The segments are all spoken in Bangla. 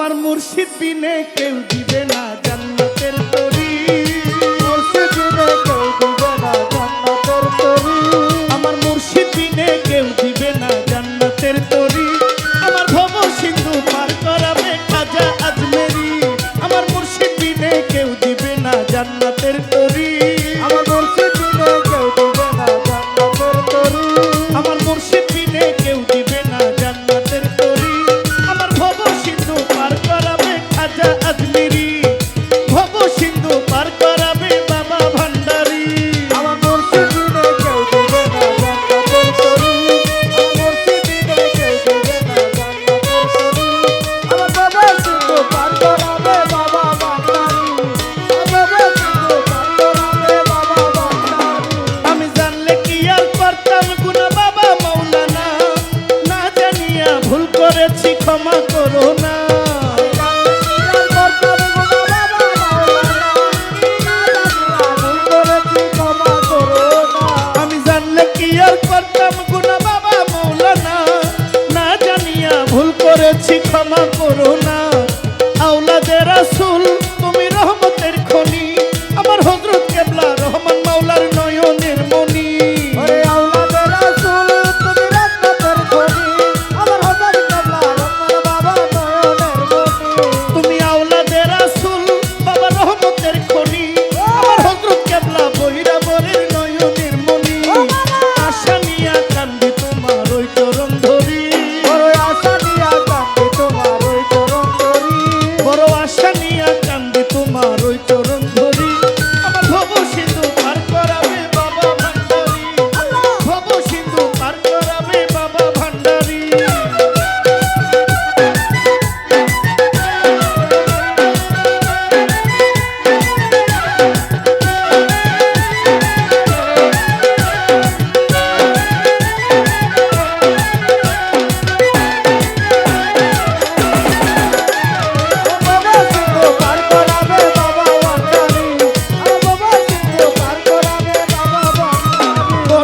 আমার মুর্শিদ বিনে কেউ দিবে না জান্নাতের তরি, মুর্শিদ বিনে কেউ দিবে না জান্নাতের তরি, আমার মুর্শিদ বিনে কেউ দিবে না জান্নাতের তরি। আমার ভব সিন্ধু পার করাবে খাজা আজমেরি, আমার মুর্শিদ বিনে কেউ দিবে না জান্নাতের তরি, আমার মুর্শিদ বিনে কেউ দিবে না জান্নাতের তরি, আমার মুর্শিদ বিনে কেউ দিবে না জান্নাতের তরি। আমার ভব সিন্ধু পার করাবে খাজা আজমেরি, ভব সিন্ধু পার করাবে বাবা ভান্ডারি। আমার মুর্শিদ বিনে কেউ দিবে না জান্নাতের তরি, আমার মুর্শিদ বিনে কেউ দিবে না জান্নাতের তরি, আমার বাবা সিন্ধু পার করাবে বাবা ভান্ডারি, আমার বাবা সিন্ধু পার করাবে বাবা ভান্ডারি। আমি জানলে কি আর করতাম গুনাহ বাবা মৌলানা, না জানিয়া ভুল করেছি ক্ষমা করো না। আমি জানলে কি আর করতাম গুনাহ বাবা মৌলানা, না জানিয়া ভুল করেছি ক্ষমা করো না। আওলাদে রাসূল তুমি রহমতের খনি, আমার হযরত কেবলা রহমান মাওলার নয়নের মনি। তুমি আওলাদে রাসূল বাবা রহমতের খনি, আমার হযরত কেবলা বহিরাবরের নয়নের মনি। আশা নিয়া কান্দি তোমার ওই চরণ ধরি, বড় আশা নিয়া কান্দি তোমার ওই চরণ ধরি। আমার ভব সিন্ধু পার করাবে বাবা ভান্ডারি, ভব সিন্ধু পার করাবে বাবা ভান্ডারি।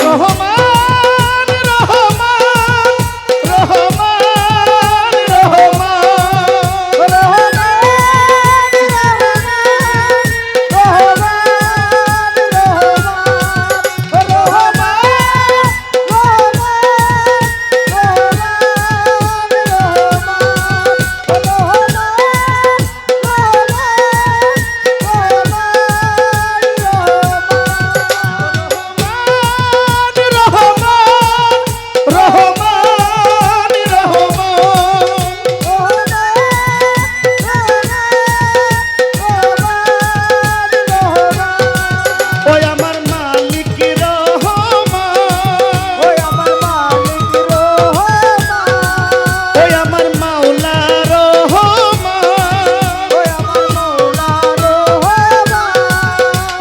রহমান রহমান রহমান রহমান, ওই আমার মালিক রহমান, ওই আমার মাওলা রহমান।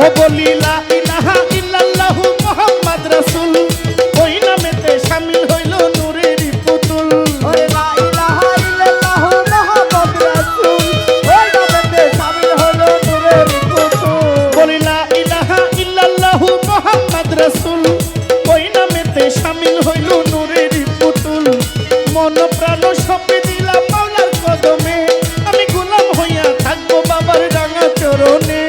ও বলি লা ইলাহা ইল্লাল্লাহু মুহাম্মদ রাসূল, ওই নামেতে শামিল হইল নূরের পুতুল। বলি লা ইলাহা ইল্লাল্লাহু মুহাম্মদ রাসূল, ওই নামেতে শামিল হইল নূরের পুতুল। মন প্রাণ সঁপে দিলাম মাওলার কদমে, আমি গোলাম হইয়া থাকবো বাবার রাঙা চরণে।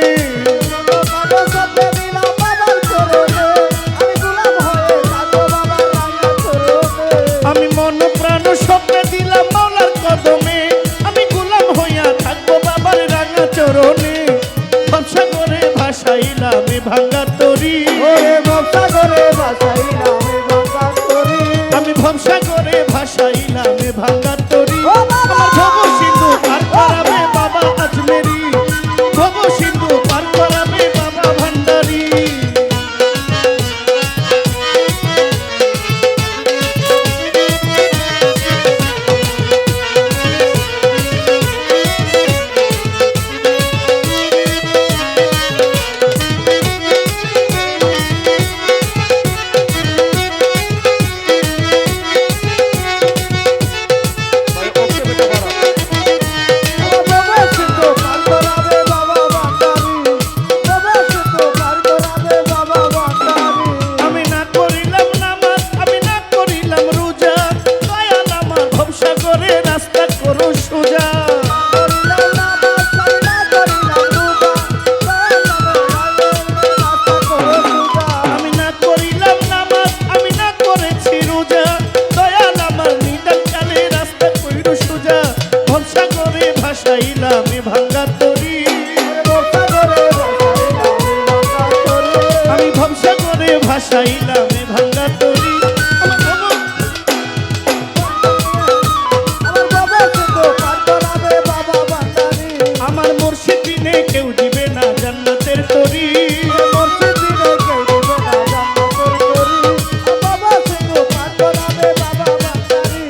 আমি মন প্রাণ সঁপে দিলাম মাওলার কদমে, আমি গোলাম হইয়া থাকবো বাবার রাঙা চরণে। ব্যবসা করে ভাসাইলাম এ ভাঙ্গা তরি, আমি ভবসা করে ভাসাইলাম এ ভাঙ্গা তরি। আমার ভব সিন্ধু পার করাবে বাবা আজমেরি, ভব সিন্ধু পার করাবে বাবা ভান্ডারি। ভাসাইলাম এ ভাঙ্গা তরি আমার ভব আমার বাবা সিন্ধু পার করাবে বাবা ভান্ডারি আমার মুর্শিদ বিনে কেউ দিবে না জান্নাতের তরি মুর্শিদ দিনে কেউ দিবে না জান্নাতের তরি বাবা সিন্ধু পার করাবে বাবা ভান্ডারি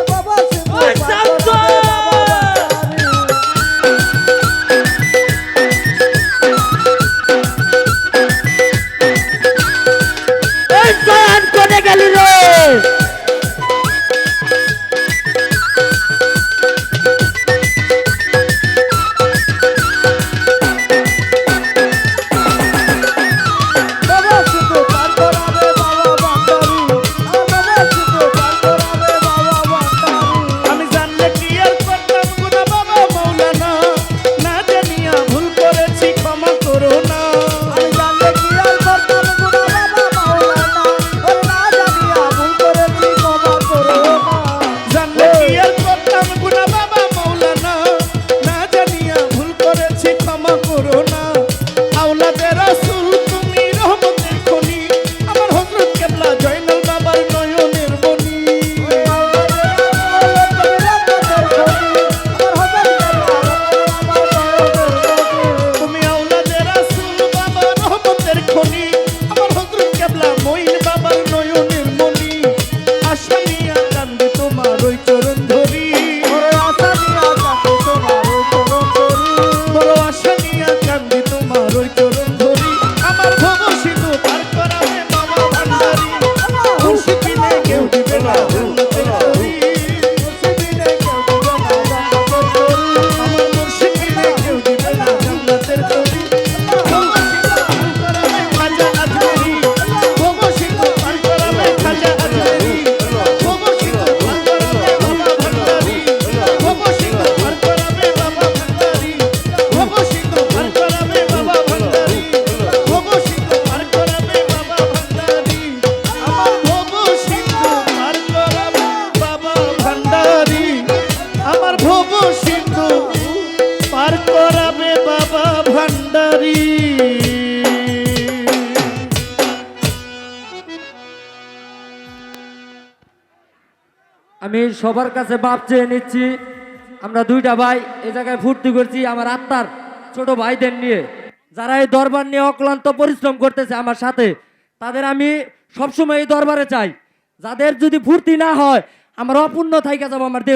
বাবা সিন্ধু পার করাবে বাবা ভান্ডারি কোনে গেলি রে বাবা সিন্ধু পার করাবে বাবা ভান্ডারি বাবা সিন্ধু পার করাবে বাবা ভান্ডারি আমি জানলে কি আর করতাম গুনা বাবা মৌলানা না জানিয়া ভুল করেছি ক্ষমা করো না আমি জানলে কি আর করতাম গুনাহ বাবা মাওলানা ওরে না জানিয়া ভুল করেছি ক্ষমা করো না জানলে কি আর করতাম গুনা বাবা মৌলানা না জানিয়া ভুল করেছি ক্ষমা করো না আওলাদে রাসূল তুমি রহমতের খনি আমার হযরত কেবলা জয়নাল বাবার নয়নের মনি তুমি আওলাদে রাসূল বাবা রহমতের খনি আমার হযরত কেবলা মঈন বাবার নয়নের মনি আশা নিয়া কান্দে তোমার ওই চরণ ধরি বড় আশা নিয়া কান্দি তোমার ওই চরণ ধরি আমার ভব সিধু পার করাবে বাবা ভান্ডারি মুর্শিদ বিনে কেউ দিবে না জান্নাতের তরি আমার মুর্শিদ বিনে কেউ দিবে না জান্নাতের তরি ভব সিধু পার করাবে খাজা আজমেরি ভব সিধু পার করাবে খাজা আজমেরি ভব সিধু পার করাবে বাবা ভান্ডারি ভব সিধু পার করাবে বাবা ভান্ডারি ভব সিধু পার করাবে বাবা ভান্ডারি ভব সিধু পার করাবে বাবা ভান্ডারি আমার ভব সিধু পার করাবে বাবা ভান্ডারি আমার ভব সিধু পার করাবে বাবা ভান্ডারি আমি সবার কাছে মাপ চেয়ে নিচ্ছি আমরা দুইটা ভাই এই জায়গায় ফুর্তি করছি আমার আত্মার ছোট ভাইদের নিয়ে যারা এই দরবার নিয়ে অক্লান্ত পরিশ্রম করতেছে আমার সাথে তাদের আমি সবসময় এই দরবারে চাই যাদের যদি ফুর্তি না হয় আমার অপূর্ণ থাইকা যাবো আমার দেহ